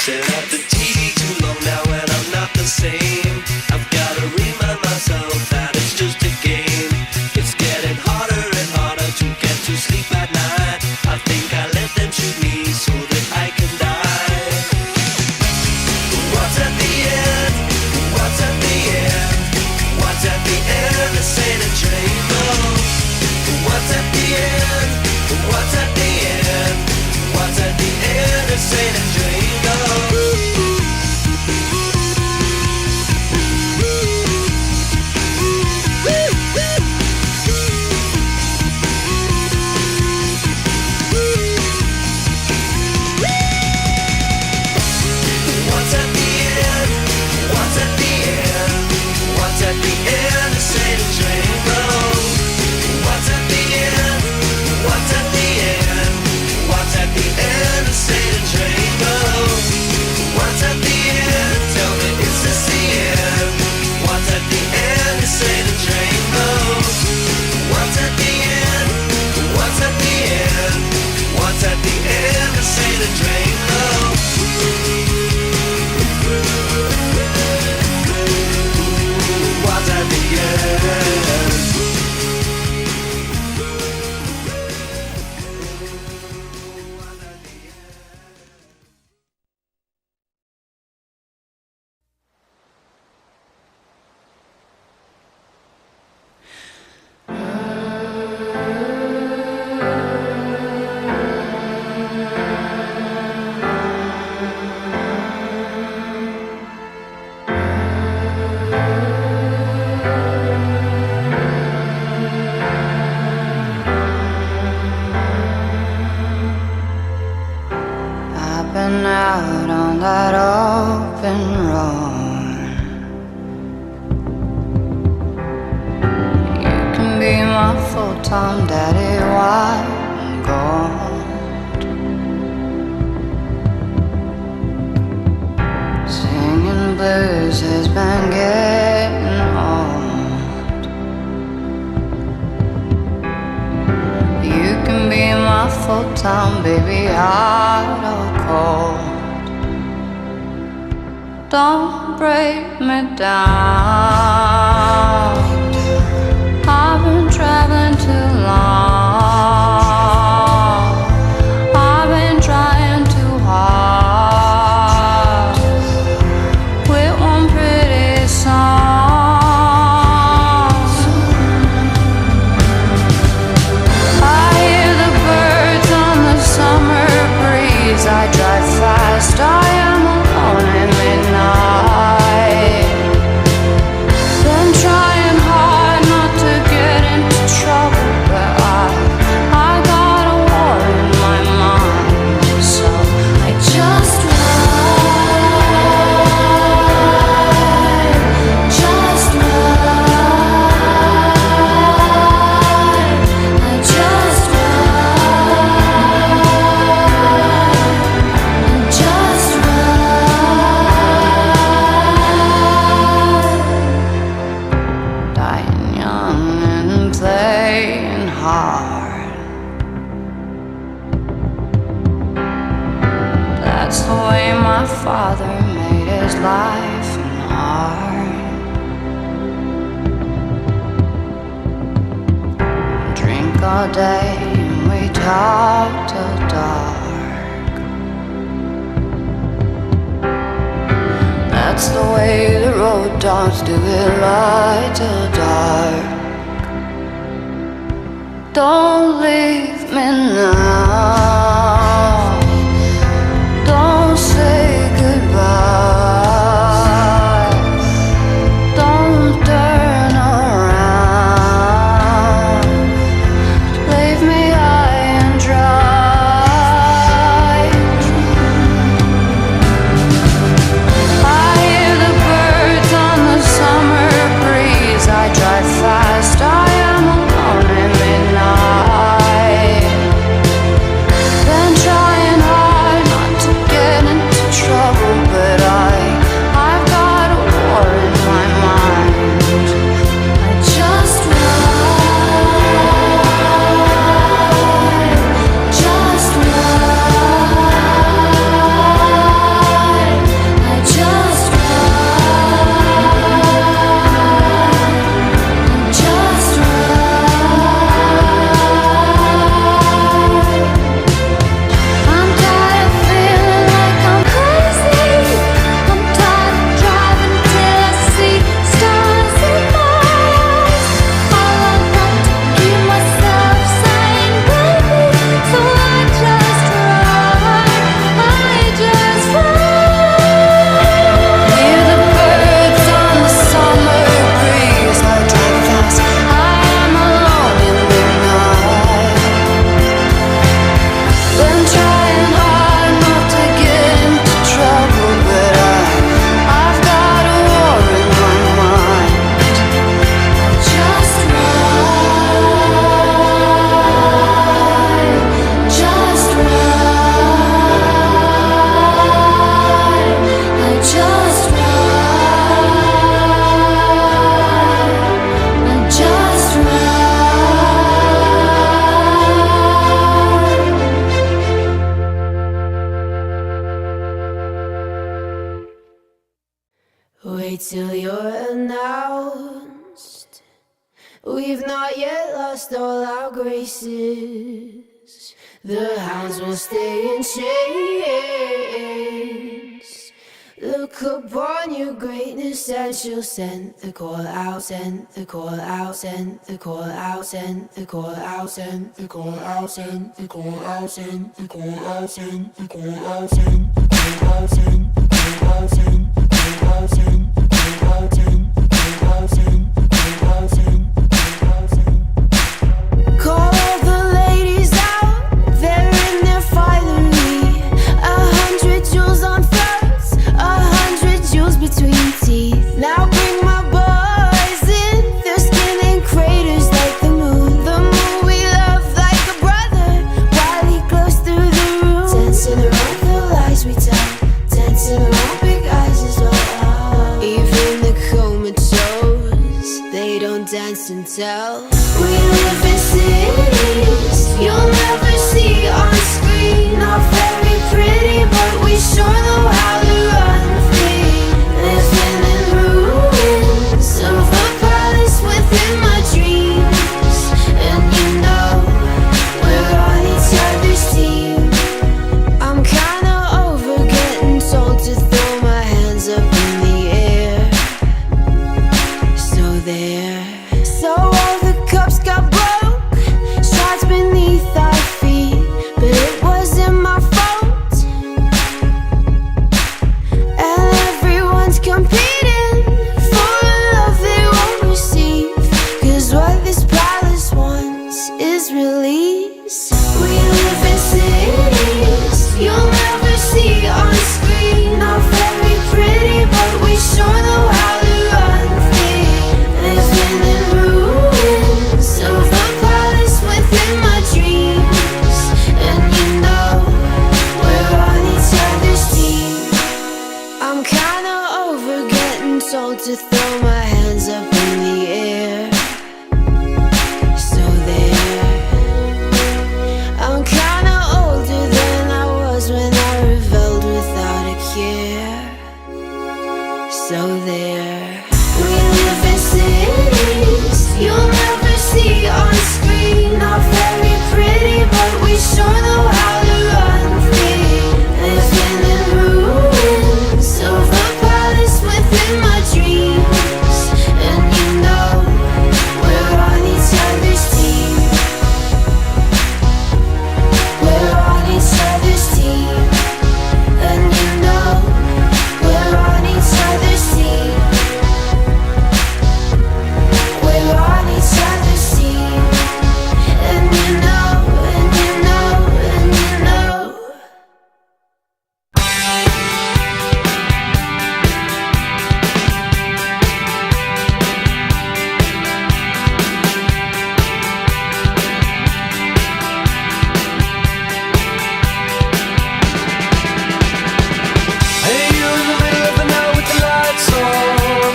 Stared at the TV too long now and I'm not the same. I've gotta remind myself that it's just a game. It's getting harder and harder to get to sleep at night. I think I let them shoot me so that I can die. What's at the end? What's at the end? What's at the end? This ain't a dream, no. What's at the end? What's at the end? What's at the end? This ain't a dream, no. Out on that open road, you can be my full-time daddy, white and gold. Singing blues has been getting old. You can be my full-time baby, hot or cold. Don't break me down. I've been traveling too long. I've been trying too hard with one pretty song. I hear the birds on the summer breeze. I drive fast, I am alone in midnight. Been trying hard not to get into trouble, but I got a war in my mind, so I just ride, just ride, I just ride, just ride. Dying young and playing hard. That's the way my father made his life and art. Drink all day and we talk till dark. That's the way the road dogs do it, light till dark. Don't leave me now. Don't say goodbye. Don't turn around. Leave me high and dry. I hear the birds on the summer breeze. I drive fast, I am alone in midnight. Wait till you're announced. We've not yet lost all our graces. The hounds will stay in chains. Look upon your greatness and she'll send the call out, send the call out, send the call out, send the call out, send the call out, send the call out, send the call out, send the call out, send the call out, send the call out, send the call out, send the call out, send the call out, send the call out, send the call out, send. Call all the ladies out, they're in their finery. 100 jewels on throats, 100 jewels between teeth. Now bring my boys in, they're skinning craters like the moon. The moon we love like a brother, while he glows through the room. Dancing around the lies we tell, dancing around big eyes as well. Even the comatose, they don't dance and tell. We live in cities you'll never see on screen. Not very pretty, but we sure know how to run free. Living in ruins of a palace within my dreams. And you know, we're on each other's team. I'm kinda over getting told to throw my hands up in the air. So there. So all the cups got broke, shards beneath our feet, but it wasn't my fault. And everyone's competing for a love they won't receive, 'cause what this palace wants is release. We live in cities you'll never see on screen. Not very pretty, but we sure know how to run free. Living in ruins of a palace within my dreams. And you know, we're on each other's team. I'm kinda over getting told to throw my hands up in the air. So there. I'm kinda older than I was when I rebelled without a care. So there. We live in cities you'll never see on screen. Not very pretty, but we sure know how to run free. Living in ruins of a palace within my dreams. And you know, we're on each other's team. We're on each other's team. And you know, we're on each other's team. We're on each other's team. And you know, and you know, and you know. Hey, you're in the middle of the night with the lights on.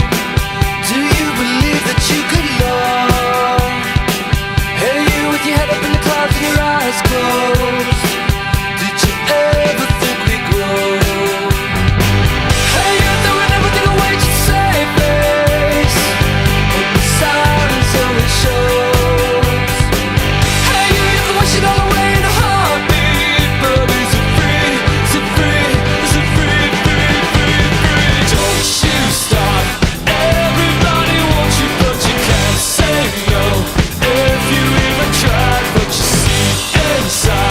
Do you believe that you could love? Hey, you with your head up in the clouds and your eyes closed. Did you ever think we'd grow? Hey, you're throwing everything away just to save face, but the silence only shows. Hey, you can wash it all away in a heartbeat, but is it free? Is it free? Is it free? Free, free, free? Don't you stop. Everybody wants you, but you can't say no. If you even tried, but you see inside.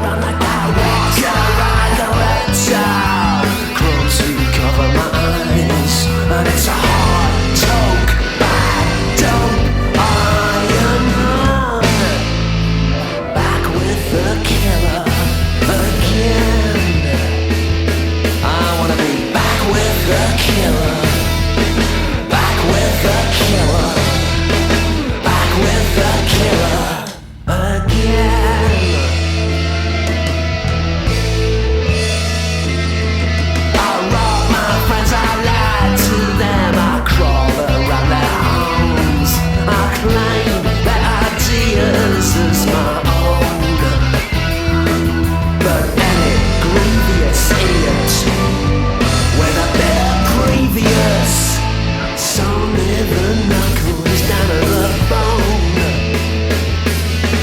run like I walk around the rental. Crumbs to cover my eyes, and it's a hard talk, bad dope. I am back with the killer again. I wanna be back with the killer, back with the killer, back with the killer again. I robbed my friends, I lied to them, I crawl around their homes, I claim their ideas as my own. But any grievous idiot with a bit of grievous, so near the knuckles down to the bone.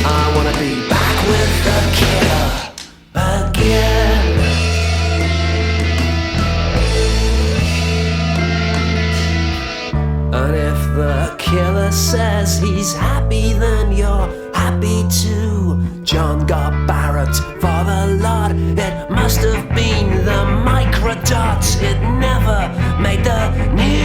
I wanna be back with the killer again. And if the killer says he's happy, then you're happy too. John got Barrett for the lot. It must have been the microdot. It never made the news.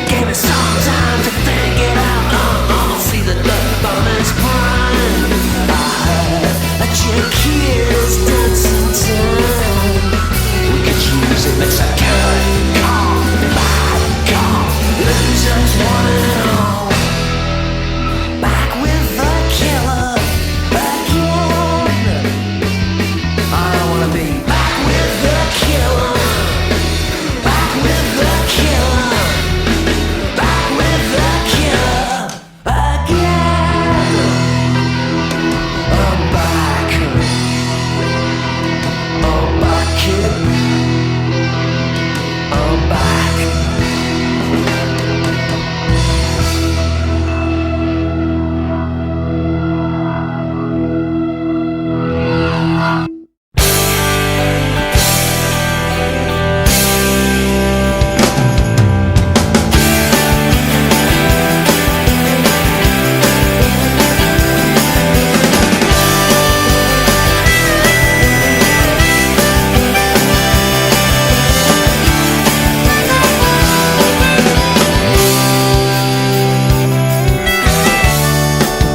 Give it some time to think it out. See the love on his prime. I heard a chick is dancing time. We could use it. It's a good call, bad call. Losers want it all. Back with the killer again. I wanna be back with the killer, back with the killer, back with the killer again. I'm back, I'm back, kid. I'm back.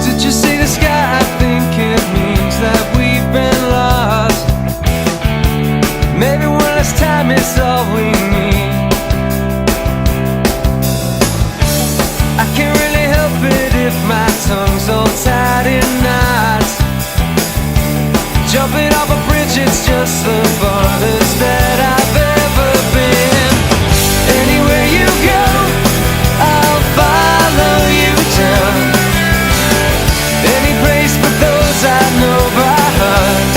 Did you see the sky? I think it means that we've been lost. Maybe one last time is all we need. I can't really help it if my tongue's all tied in knots. Jumping off a bridge, it's just the farthest that I've ever been. Anywhere you go, I'll follow you down. Any place but those I know by heart.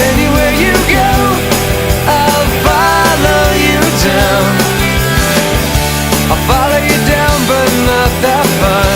Anywhere you go, I'll follow you down. I'll follow you down, but not that far.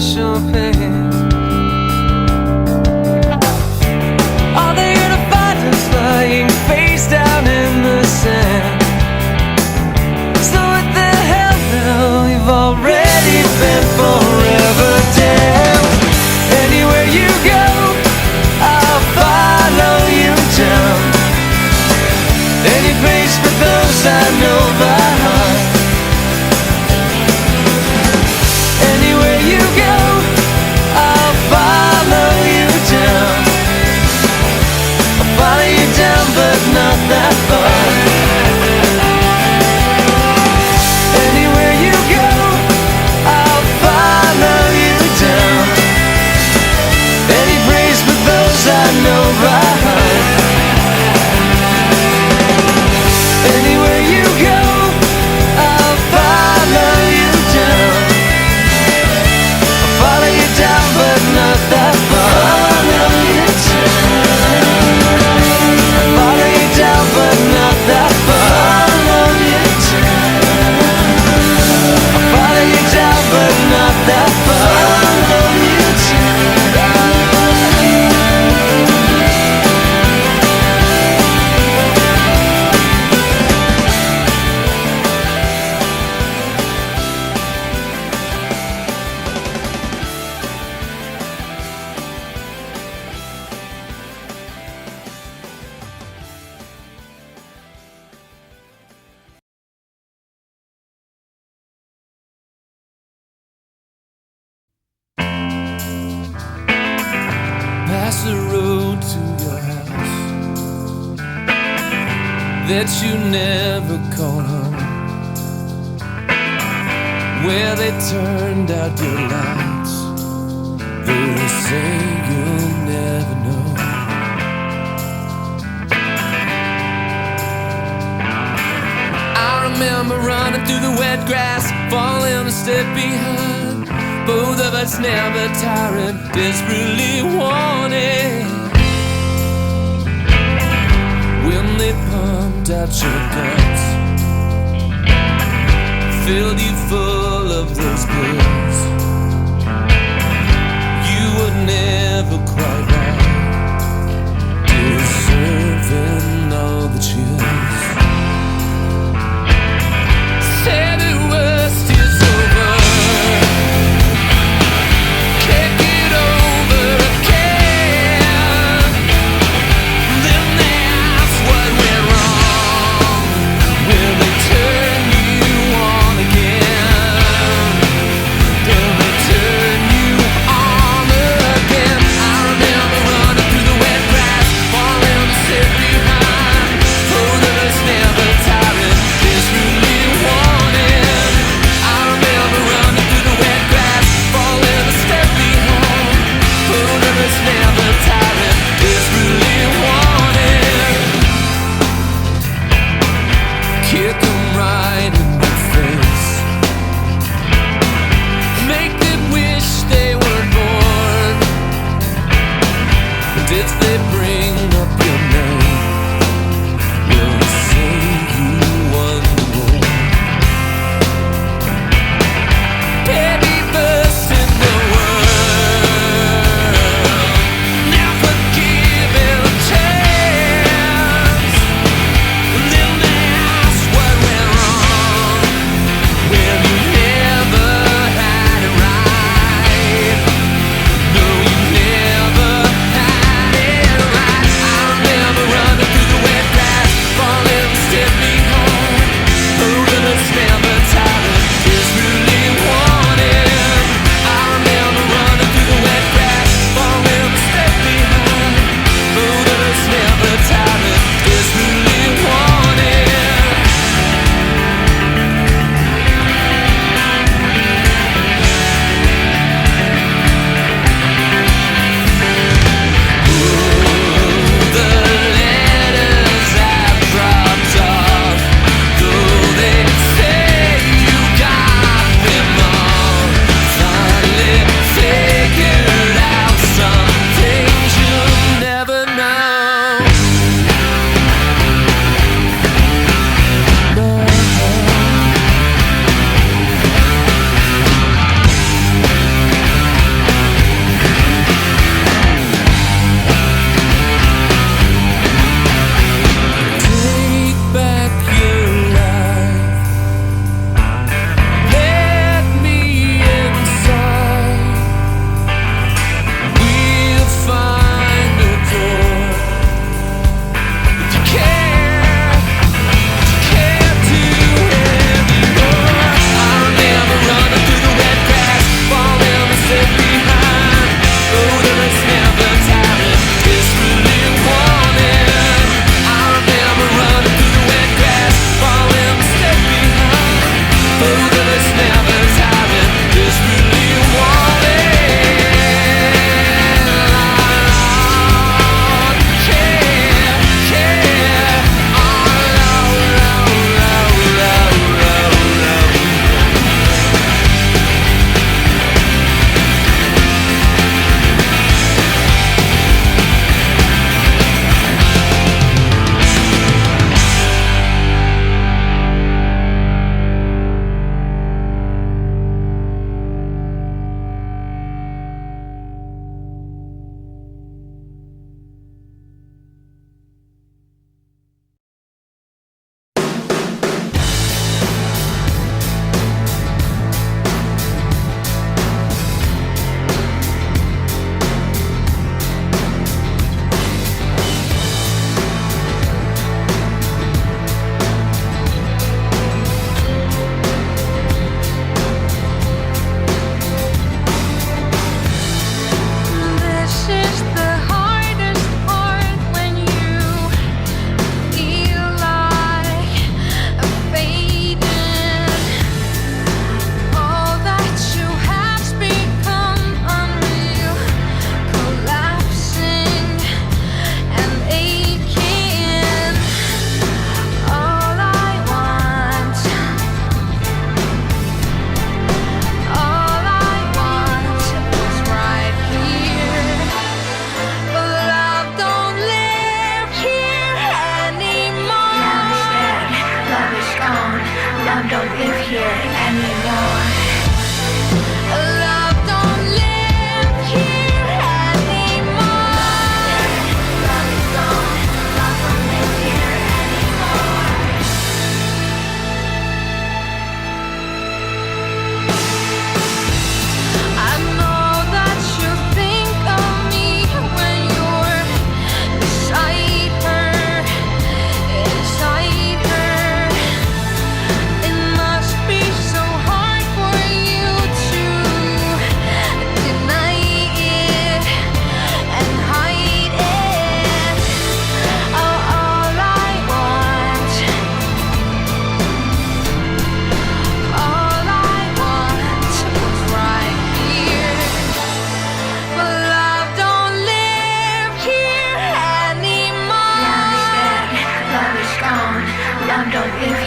special pain. Are they gonna find us lying face down in the sand? So what the hell now? We've already been forever damned. Anywhere you go, I'll follow you down. Any place for those I know by heart. Anywhere you go, I'll follow you down. I'll follow you down, but not that far. Anywhere you go, I'll follow you down. Any place for those I know by heart. Anywhere you go, I'll follow you down. I'll follow you down, but not that far. Follow you down. Follow you down, but not that far. Follow you down. I'll follow you down, but not that far. Follow you past the road to your house that you never called home, where they turned out your lights, though they say you'll never know. I remember running through the wet grass, falling a step behind. Both of us never tiring, desperately wanting. When they pumped out your guts, filled you full of those pills, you were never quite right, deserving all the chills. Said the worst is over.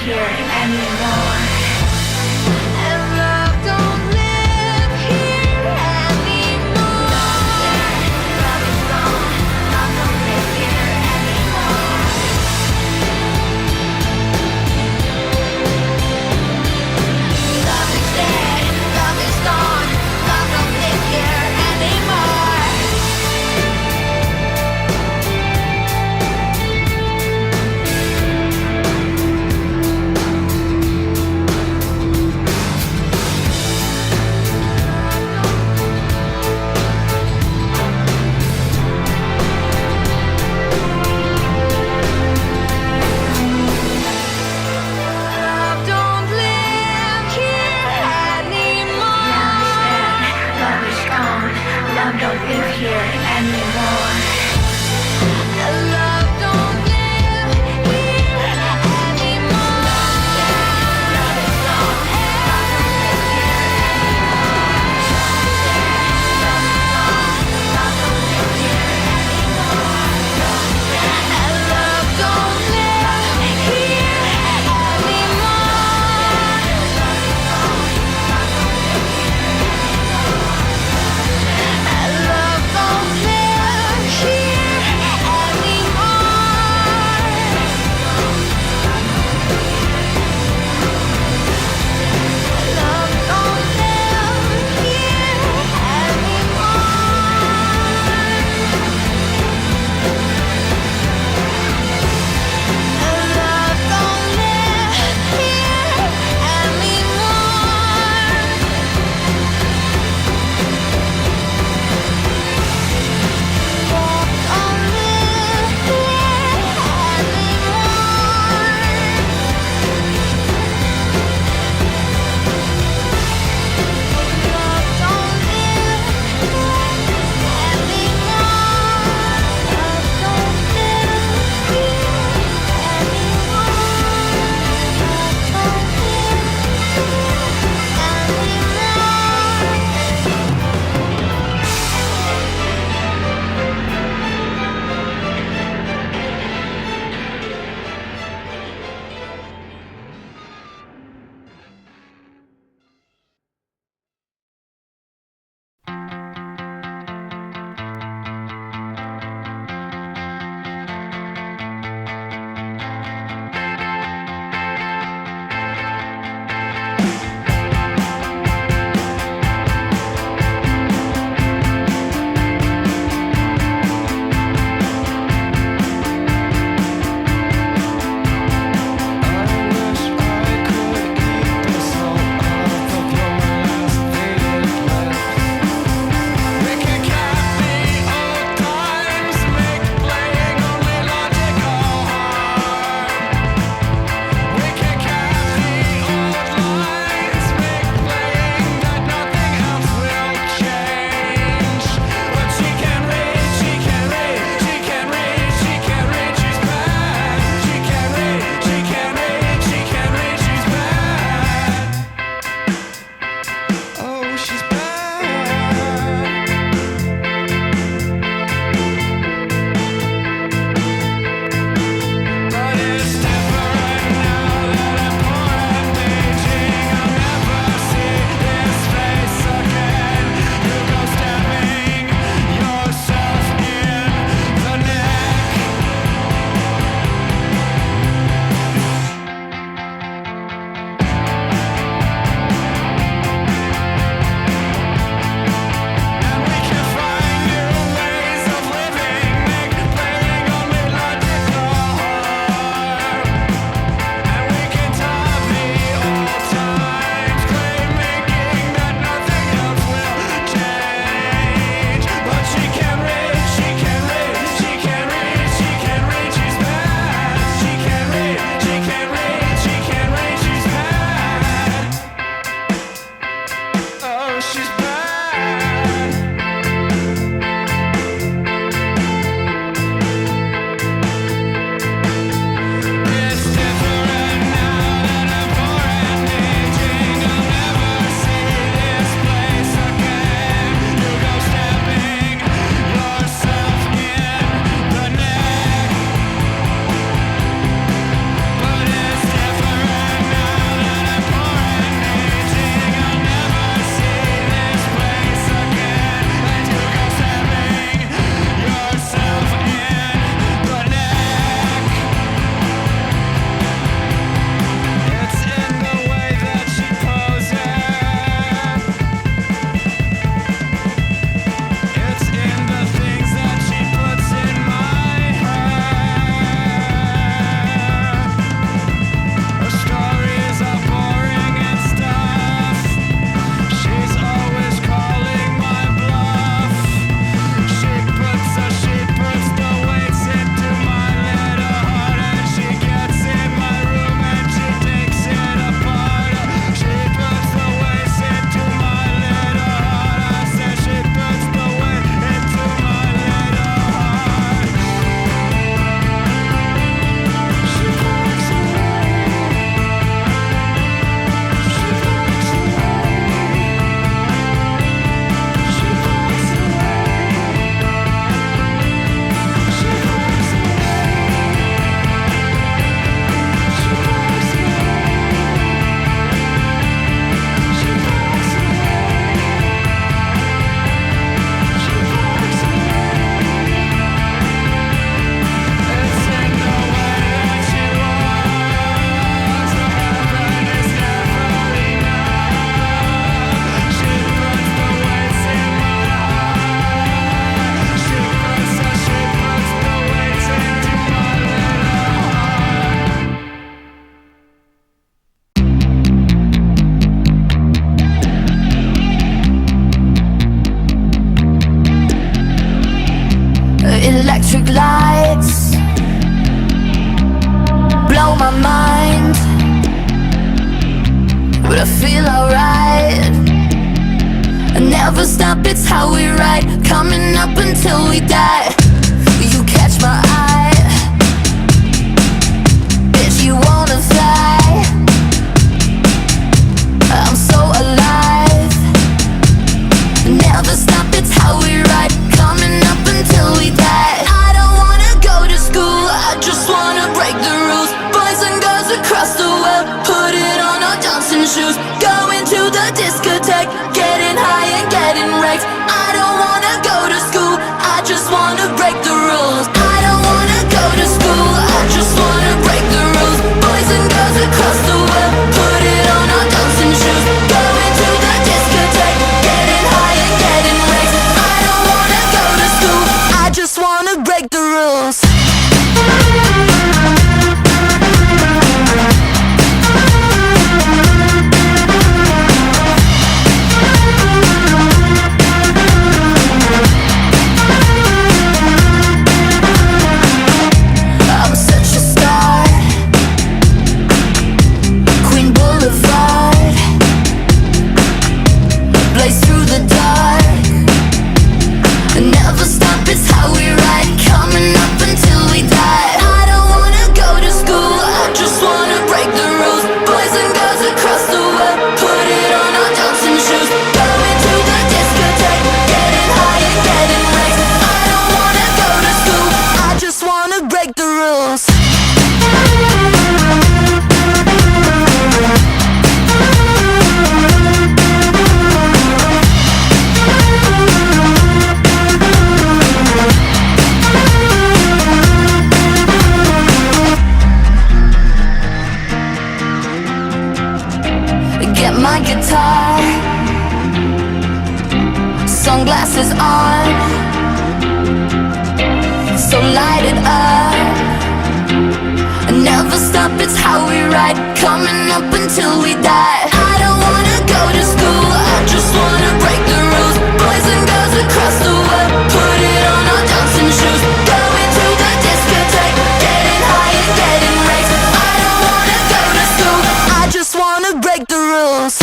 here anymore. And love don't live here anymore. Love is gone. Love don't live here anymore. Love is dead. Love is gone. Love don't live here anymore. electric lights blow my mind, but I feel alright. I never stop, it's how we ride, coming up until we die. You catch my eye, bitch, you wanna fly. I'm so alive. Never stop, it's how we ride, coming up until we die. I don't wanna go to school, I just wanna break the rules. Boys and girls across the world, put it on our dancing shoes. Going to the discotheque, getting high and getting wrecked. I don't wanna go to school, I just wanna break the rules. I don't wanna go to school, I just wanna break the rules. Boys and girls across the world, put it on our dancing shoes. Going to the discotheque, getting high and getting wrecked. I don't wanna go to school, I just wanna break the rules. I'm such a star, Queen Boulevard, blaze through the dark. Never stop, it's how we ride, coming up until we die. I don't wanna go to school, I just wanna break the rules. Boys and girls across the world, put it on our dancing shoes. Going to the discotheque, getting high and getting wrecked. I don't wanna go to school, I just wanna break the rules. Get my guitar, sunglasses on, so light it up. Never stop, it's how we ride, coming up until we die. I don't wanna go to school, I just wanna break the rules. Boys and girls across the world, put it on our dancing shoes. Going to the discotheque, getting high and getting wrecked. I don't wanna go to school, I just wanna break the rules.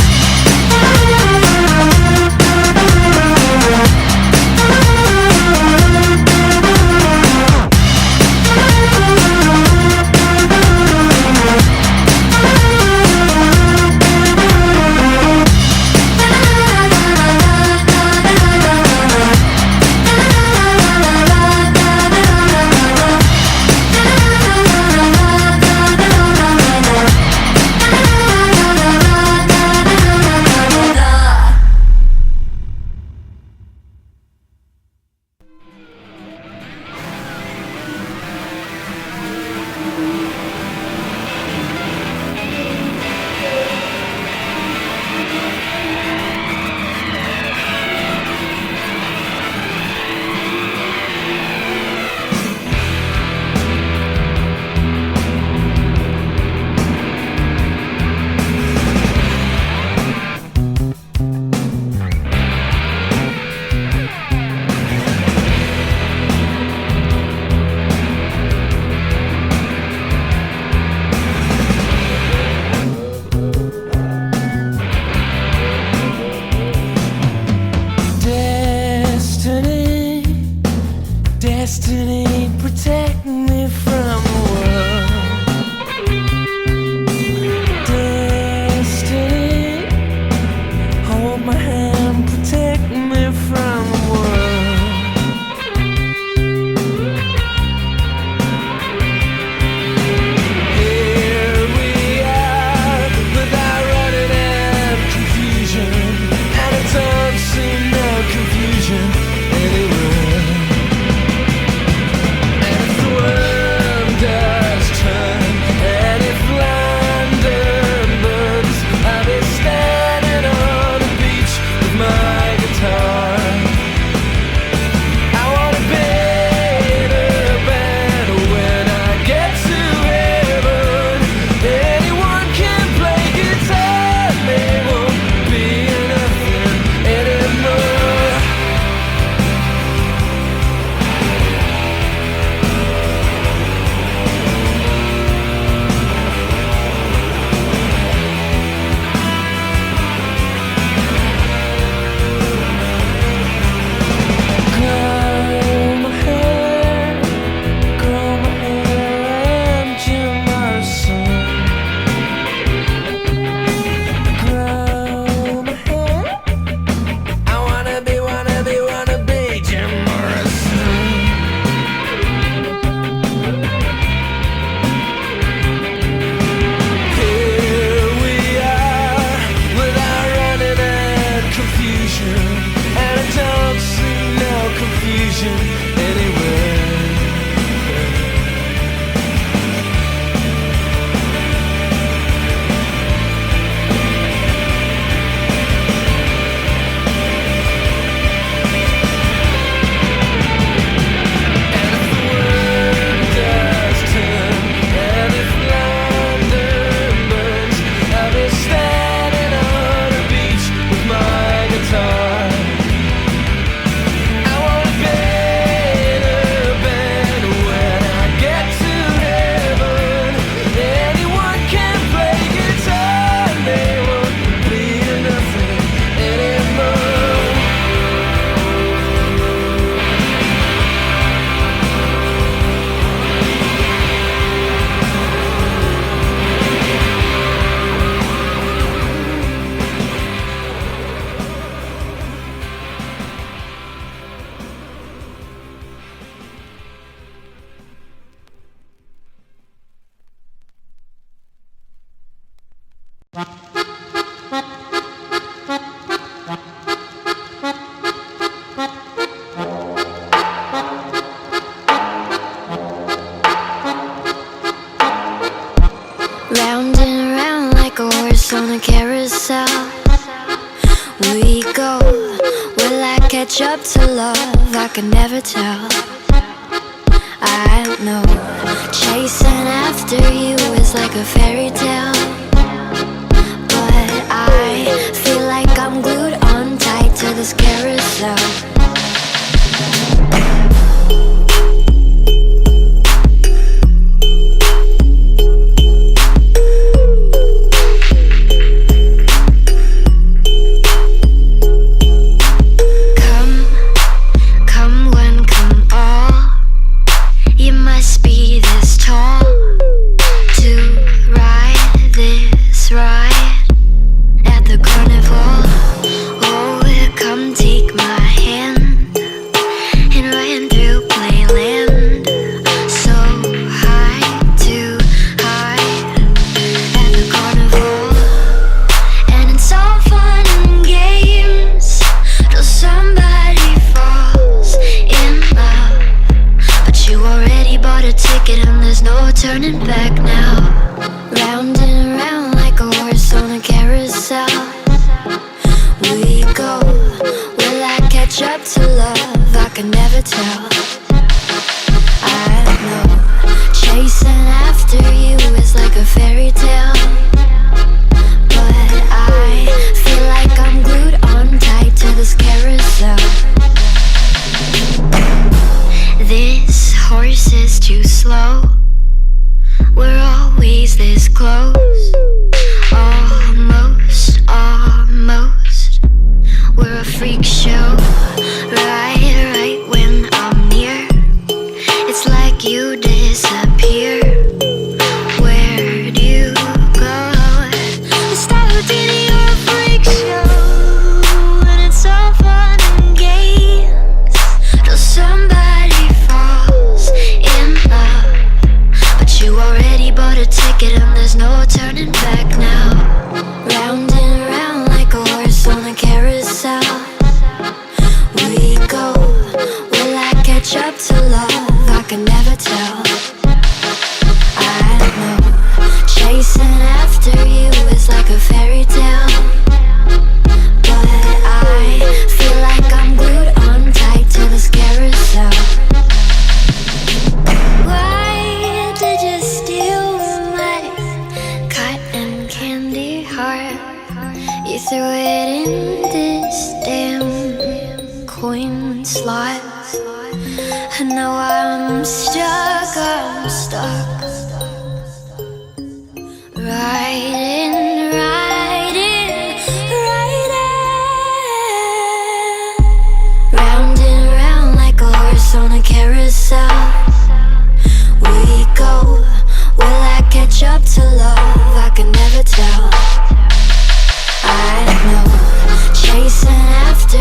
Destiny, protect me from the world. Destiny, hold my hand, protect me from the world. Here we are, without running out of confusion, and it don't seem no confusion anywhere. And if the world catch up to love, I can never tell. I know chasing after you is like a fairy tale, but I feel like I'm glued on tight to this carousel. Turning back now, round and round like a horse on a carousel. We go, will I catch up to love? I can never tell. I know, chasing after you is like a fairy tale, but I feel like I'm glued on tight to this carousel. This horse is too slow. We're always this close, almost, almost. We're a freak show, right when I'm near. It's like you disappear. Where'd you go? I stopped in your freak show, and it's all fun and games till somebody falls in love. You already bought a ticket and there's no turning back now. Round and round like a horse on a carousel. We go, will I catch up to love? I can never tell. I know, chasing after you is like a fairy tale, but I feel like I'm glued on tight to this carousel. Did you steal my cotton candy heart? You threw it in this damn coin slot, and now I'm stuck, riding. Round and round like a horse on a carousel. We go, will I catch up to love? I can never tell. I know, chasing after